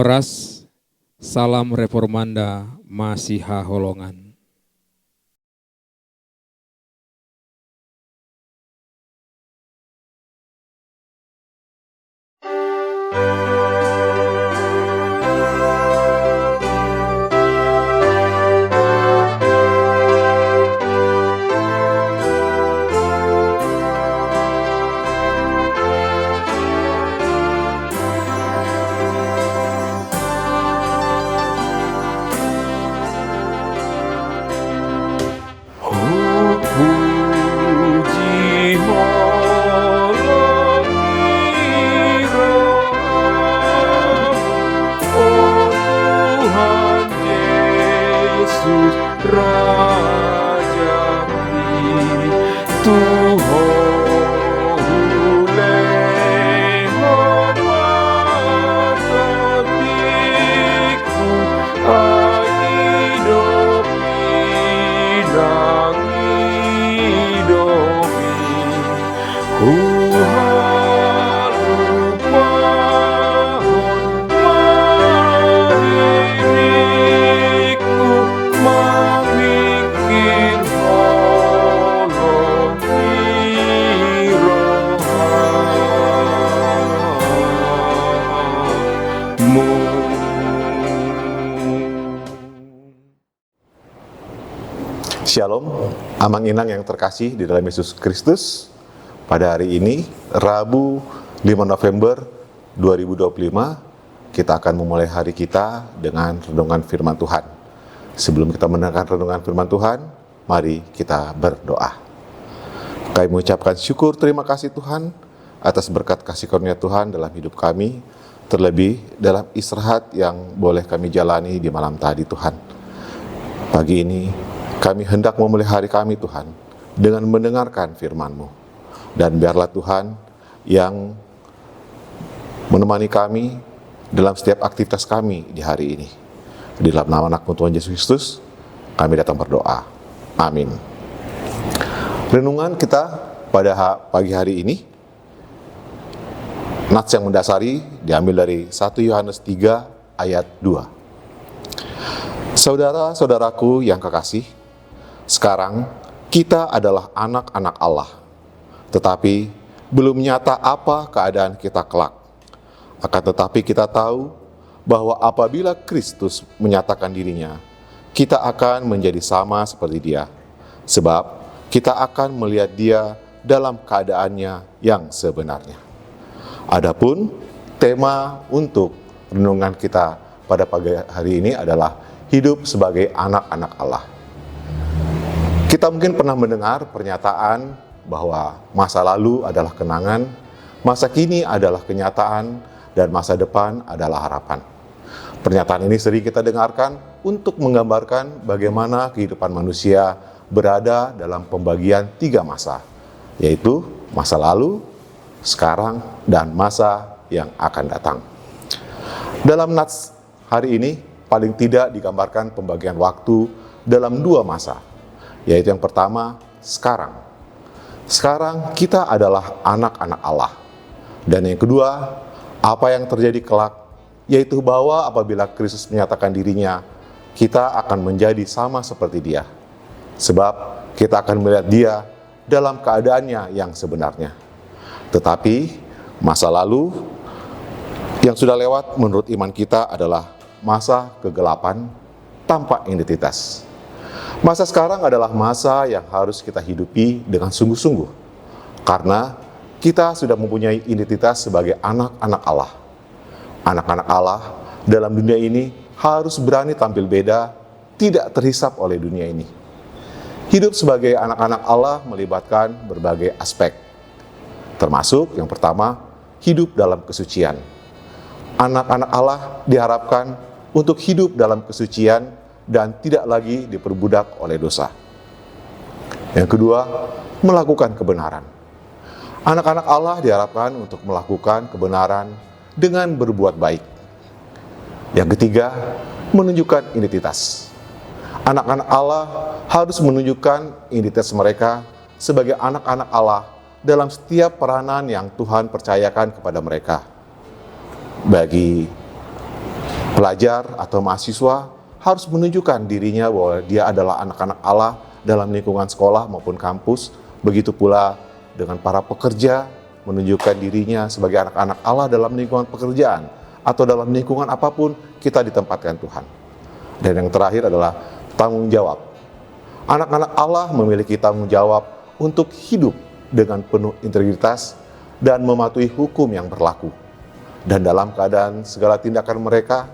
Horas, salam reformanda Masiha Holongan. Shalom, amang inang yang terkasih di dalam Yesus Kristus. Pada hari ini, Rabu 5 November 2025, kita akan memulai hari kita dengan renungan firman Tuhan. Sebelum kita mendengarkan renungan firman Tuhan, mari kita berdoa. Kami mengucapkan syukur terima kasih Tuhan atas berkat kasih karunia Tuhan dalam hidup kami, terlebih dalam istirahat yang boleh kami jalani di malam tadi Tuhan. Pagi ini, kami hendak memulai hari kami Tuhan dengan mendengarkan firman-Mu. Dan biarlah Tuhan yang menemani kami dalam setiap aktivitas kami di hari ini. Di dalam nama anak Tuhan Yesus Kristus, kami datang berdoa. Amin. Renungan kita pada pagi hari ini, nats yang mendasari diambil dari 1 Yohanes 3 ayat 2. Saudara-saudaraku yang kekasih, sekarang kita adalah anak-anak Allah, tetapi belum nyata apa keadaan kita kelak. Akan tetapi kita tahu bahwa apabila Kristus menyatakan dirinya, kita akan menjadi sama seperti Dia, sebab kita akan melihat Dia dalam keadaannya yang sebenarnya. Adapun tema untuk renungan kita pada pagi hari ini adalah hidup sebagai anak-anak Allah. Kita mungkin pernah mendengar pernyataan bahwa masa lalu adalah kenangan, masa kini adalah kenyataan, dan masa depan adalah harapan. Pernyataan ini sering kita dengarkan untuk menggambarkan bagaimana kehidupan manusia berada dalam pembagian 3 masa, yaitu masa lalu, sekarang, dan masa yang akan datang. Dalam nats hari ini, paling tidak digambarkan pembagian waktu dalam 2 masa, yaitu yang pertama, sekarang. Sekarang kita adalah anak-anak Allah. Dan yang kedua, apa yang terjadi kelak, yaitu bahwa apabila Kristus menyatakan dirinya, kita akan menjadi sama seperti Dia. Sebab kita akan melihat Dia dalam keadaannya yang sebenarnya. Tetapi masa lalu yang sudah lewat menurut iman kita adalah masa kegelapan tanpa identitas. Masa sekarang adalah masa yang harus kita hidupi dengan sungguh-sungguh, karena kita sudah mempunyai identitas sebagai anak-anak Allah. Anak-anak Allah dalam dunia ini harus berani tampil beda, tidak terhisap oleh dunia ini. Hidup sebagai anak-anak Allah melibatkan berbagai aspek, termasuk yang pertama, hidup dalam kesucian. Anak-anak Allah diharapkan untuk hidup dalam kesucian dan tidak lagi diperbudak oleh dosa. Yang kedua, melakukan kebenaran. Anak-anak Allah diharapkan untuk melakukan kebenaran dengan berbuat baik. Yang ketiga, menunjukkan identitas. Anak-anak Allah harus menunjukkan identitas mereka sebagai anak-anak Allah dalam setiap peranan yang Tuhan percayakan kepada mereka. Bagi Pelajar atau mahasiswa harus menunjukkan dirinya bahwa dia adalah anak-anak Allah dalam lingkungan sekolah maupun kampus. Begitu pula dengan para pekerja, menunjukkan dirinya sebagai anak-anak Allah dalam lingkungan pekerjaan atau dalam lingkungan apapun kita ditempatkan Tuhan. Dan yang terakhir adalah tanggung jawab. Anak-anak Allah memiliki tanggung jawab untuk hidup dengan penuh integritas dan mematuhi hukum yang berlaku. Dan dalam keadaan segala tindakan mereka,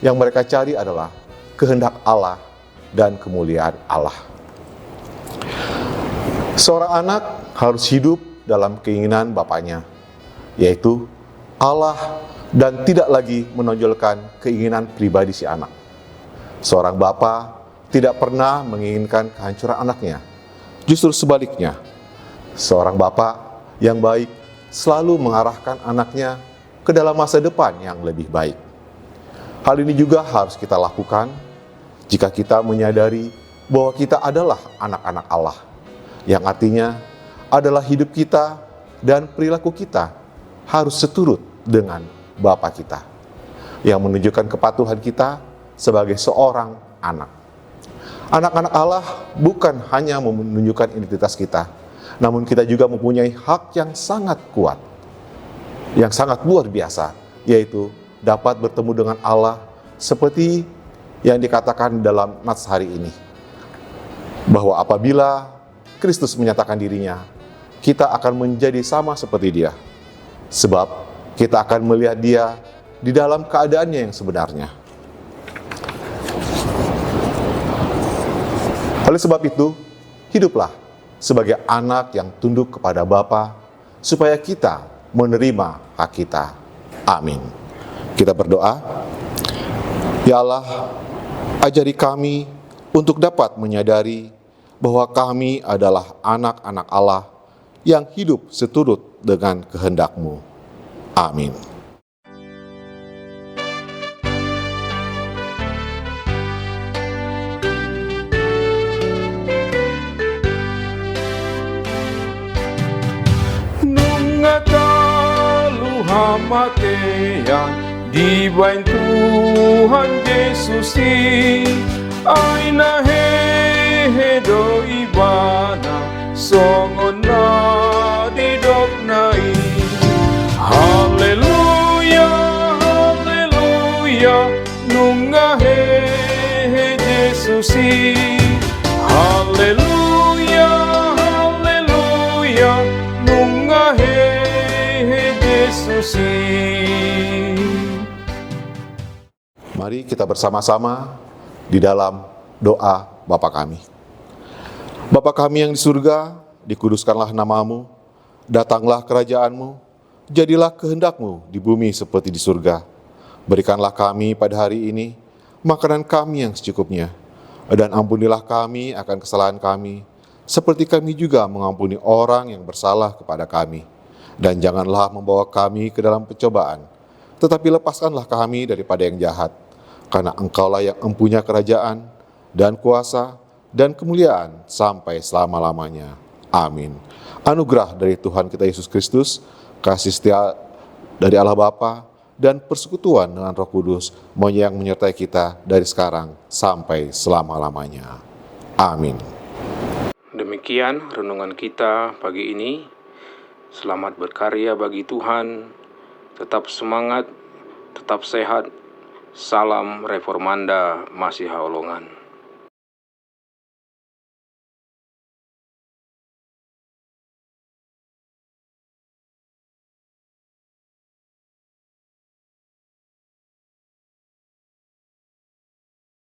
yang mereka cari adalah kehendak Allah dan kemuliaan Allah. Seorang anak harus hidup dalam keinginan bapaknya, yaitu Allah, dan tidak lagi menonjolkan keinginan pribadi si anak. Seorang bapa tidak pernah menginginkan kehancuran anaknya. Justru sebaliknya, seorang bapa yang baik selalu mengarahkan anaknya ke dalam masa depan yang lebih baik. Hal ini juga harus kita lakukan jika kita menyadari bahwa kita adalah anak-anak Allah, yang artinya adalah hidup kita dan perilaku kita harus seturut dengan Bapa kita, yang menunjukkan kepatuhan kita sebagai seorang anak. Anak-anak Allah bukan hanya menunjukkan identitas kita, namun kita juga mempunyai hak yang sangat kuat, yang sangat luar biasa, yaitu dapat bertemu dengan Allah seperti yang dikatakan dalam nats hari ini, bahwa apabila Kristus menyatakan dirinya, kita akan menjadi sama seperti Dia, sebab kita akan melihat Dia di dalam keadaannya yang sebenarnya. Oleh sebab itu, hiduplah sebagai anak yang tunduk kepada Bapa, supaya kita menerima hak kita. Amin. Kita berdoa. Ya Allah, ajari kami untuk dapat menyadari bahwa kami adalah anak-anak Allah yang hidup seturut dengan kehendak-Mu. Amin. Matea di bain Tuhan Yesus aina he do ibana songona di doknai. Haleluya, haleluya, nunga he Yesus. Haleluya, haleluya, nunga he Yesus. Mari kita bersama-sama di dalam doa Bapa kami. Bapa kami yang di surga, dikuduskanlah nama-Mu, datanglah kerajaan-Mu, jadilah kehendak-Mu di bumi seperti di surga. Berikanlah kami pada hari ini makanan kami yang secukupnya, dan ampunilah kami akan kesalahan kami, seperti kami juga mengampuni orang yang bersalah kepada kami. Dan janganlah membawa kami ke dalam pencobaan, tetapi lepaskanlah kami daripada yang jahat, karena Engkaulah yang empunya kerajaan, dan kuasa, dan kemuliaan sampai selama-lamanya. Amin. Anugerah dari Tuhan kita Yesus Kristus, kasih setia dari Allah Bapa, dan persekutuan dengan Roh Kudus, yang menyertai kita dari sekarang sampai selama-lamanya. Amin. Demikian renungan kita pagi ini. Selamat berkarya bagi Tuhan, tetap semangat, tetap sehat. Salam Reformanda Masiha Holongan.